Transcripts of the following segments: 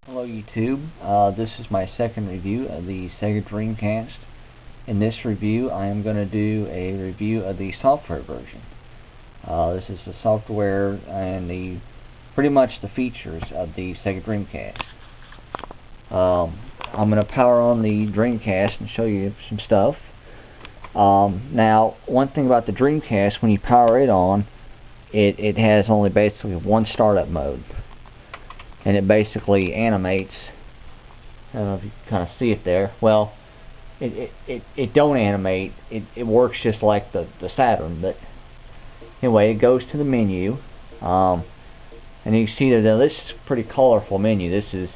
Hello YouTube, this is my second review of the Sega Dreamcast. In this review I am going to do a review of the software version. This is the software and pretty much the features of the Sega Dreamcast. I'm going to power on the Dreamcast and show you some stuff. Now, one thing about the Dreamcast, when you power it on, it has only basically one startup mode. And it basically animates. I don't know if you can kind of see it there. Well, it don't animate. It works just like the Saturn. But anyway, it goes to the menu, and you can see that this is a pretty colorful menu. This is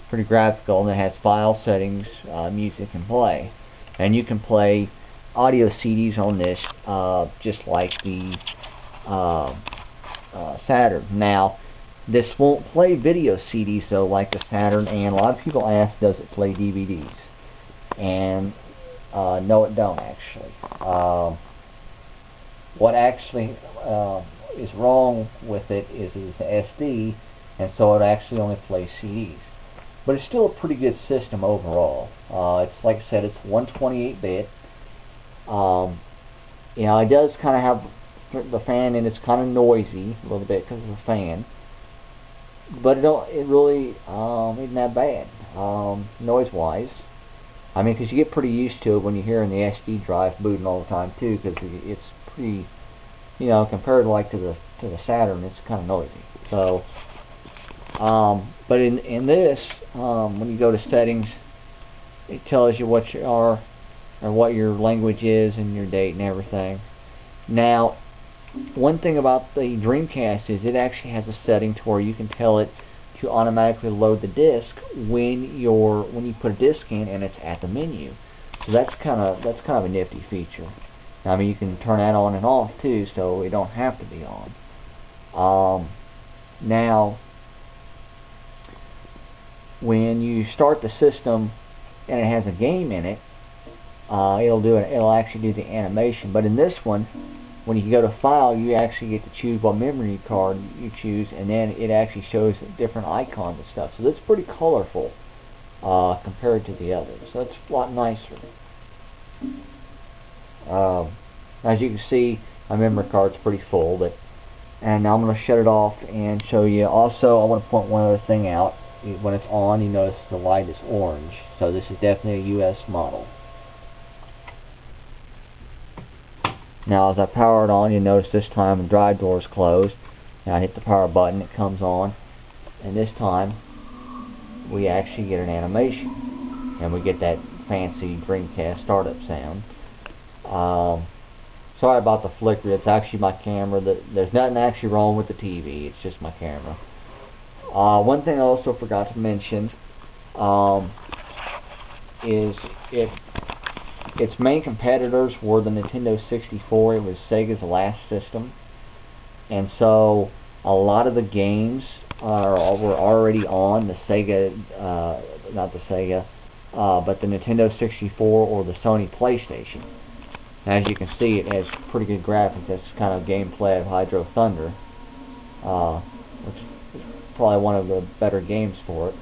pretty graphical, and it has file settings, music, and play. And you can play audio CDs on this, just like the Saturn. Now, this won't play video CDs though, like the Saturn, and a lot of people ask, does it play DVDs? And no, it don't actually. What actually is wrong with it is the SD, and so it actually only plays CDs. But it's still a pretty good system overall. It's like I said, it's 128-bit. You know, it does kind of have the fan, and it's kind of noisy a little bit because of the fan. But it really isn't that bad, noise-wise. I mean, because you get pretty used to it when you're hearing the SD drive booting all the time too, because it's pretty, you know, compared like to the Saturn, it's kind of noisy. So, but in this, when you go to settings, it tells you what you are, or what your language is, and your date and everything. Now, one thing about the Dreamcast is it actually has a setting to where you can tell it to automatically load the disc when you put a disc in and it's at the menu. So that's kind of a nifty feature. I mean, you can turn that on and off too, so it don't have to be on. Now, when you start the system and it has a game in it, it'll actually do the animation. But in this one, when you go to File, you actually get to choose what memory card you choose, and then it actually shows different icons and stuff. So that's pretty colorful compared to the others. So it's a lot nicer. As you can see, my memory card's pretty full, and now I'm going to shut it off and show you. Also, I want to point one other thing out. When it's on, you notice the light is orange. So this is definitely a US model. Now, as I power it on, you notice this time the drive door is closed. Now I hit the power button, it comes on, and this time we actually get an animation, and we get that fancy Dreamcast startup sound. Sorry about the flicker. It's actually my camera. There's nothing actually wrong with the TV. It's just my camera. One thing I also forgot to mention is its main competitors were the Nintendo 64. It was Sega's last system, and so a lot of the games were already on the Sega, not the Sega, but the Nintendo 64 or the Sony PlayStation. As you can see, it has pretty good graphics. That's kind of gameplay of Hydro Thunder, which is probably one of the better games for it.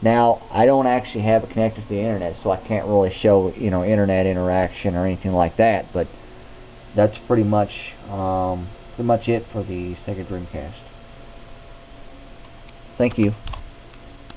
Now, I don't actually have it connected to the internet, so I can't really show, you know, internet interaction or anything like that. But that's pretty much it for the Sega Dreamcast. Thank you.